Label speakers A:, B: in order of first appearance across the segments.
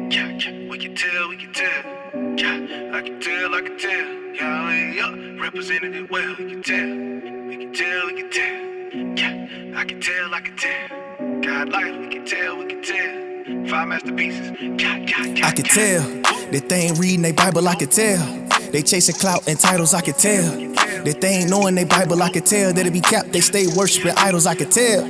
A: Yeah, we can tell. Yeah, I can tell. Yeah, represented it well. We can tell. Yeah, I can tell. God life, we can tell. 5 masterpieces.
B: I could tell that they ain't reading their Bible, I could tell. They chasing clout and titles, I could tell. That they ain't knowing their Bible, I could tell. That it be capped, they stay worshiping idols, I could tell.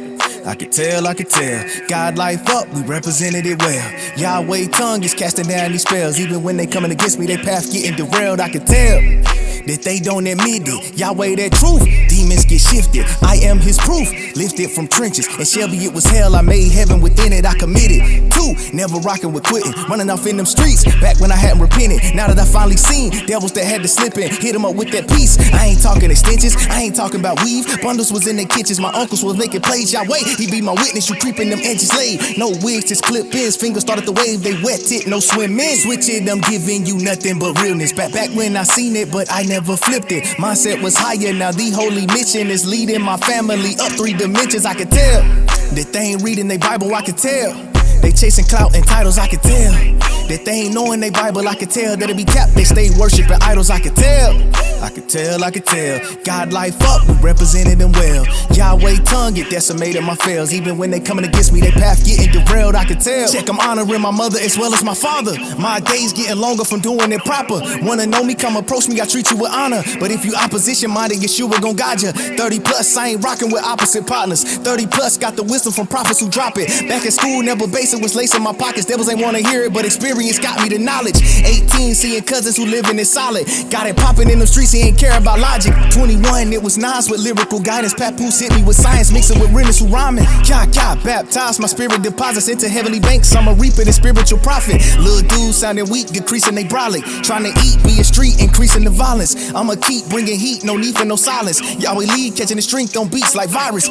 B: I could tell. God life up, we represented it well. Yahweh tongue is casting down these spells. Even when they coming against me, they path getting derailed, I could tell. That they don't admit it, Yahweh that truth. Demons get shifted, I am his proof. Lifted from trenches, and Shelby it was hell. I made heaven within it, I committed. 2, never rocking with quitting. Running off in them streets, back when I hadn't repented. Now that I finally seen devils that had to slip in, hit them up with that peace. I ain't talking extensions, I ain't talking about weave. Bundles was in their kitchens, my uncles was making plays. Yahweh, he be my witness, you creeping them edges laid. No wigs, just clip ins, fingers started to wave. They wet it, no swimming. Switch it, I'm giving you nothing but realness. Back when I seen it, but I never flipped it. Mindset was higher, now the holy mission is leading my family up 3 dimensions. I could tell that they ain't reading their Bible, I could tell. They chasing clout and titles, I could tell. That they ain't knowing their Bible, I could tell. That it be capped, they stay worshiping idols, I could tell. I could tell. God life up, we represented them well. Yahweh tongue get decimated, my fails. Even when they coming against me, they path getting derailed, I could tell. Check, I'm honoring my mother as well as my father. My days getting longer from doing it proper. Wanna know me, come approach me, I treat you with honor. But if you opposition minded, Yeshua gon' guide you. 30 plus, I ain't rocking with opposite partners. 30 plus, got the wisdom from prophets who drop it. Back at school, never basic was lacing my pockets. Devils ain't wanna hear it, but experience got me the knowledge. 18, seeing cousins who living it solid. Got it popping in them streets, he ain't care about logic. 21, it was Nas with lyrical guidance. Papoose hit me with science, mixing with realness who rhyming. Baptized, my spirit deposits into heavenly banks. I'm a reaper, the spiritual prophet. Little dudes sounding weak, decreasing they brolic. Trying to eat, be a street, increasing the violence. I'ma keep bringing heat, no need for no silence. Yahweh lead, catching the strength on beats like virus.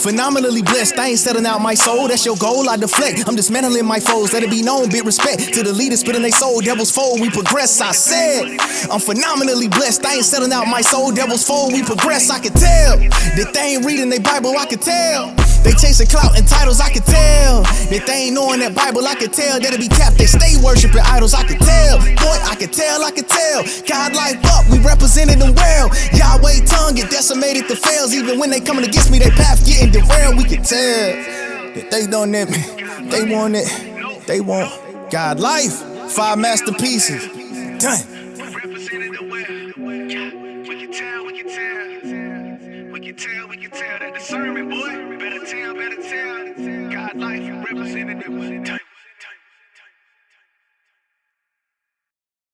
B: Phenomenally blessed, I ain't selling out my soul. That's your goal, I deflect. I'm dismantling my foes, let it be known, big respect to the leaders spitting they soul. Devils fold, we progress, I said. I'm phenomenally blessed, I ain't selling out my soul. Devils fold, we progress, I could tell. That they ain't reading their Bible, I could tell. They chasing clout and titles, I could tell. That they ain't knowing that Bible, I could tell. That it be capped, they stay worshiping idols, I could tell. Boy, I could tell. God life up, we represented them well. Yahweh tongue get decimated the fails. Even when they coming against me, they path getting derailed. We could tell that they don't need me, they want it, they want God life. 5 masterpieces, done.
A: We can tell that discernment, boy. Better tell. God life, represented it.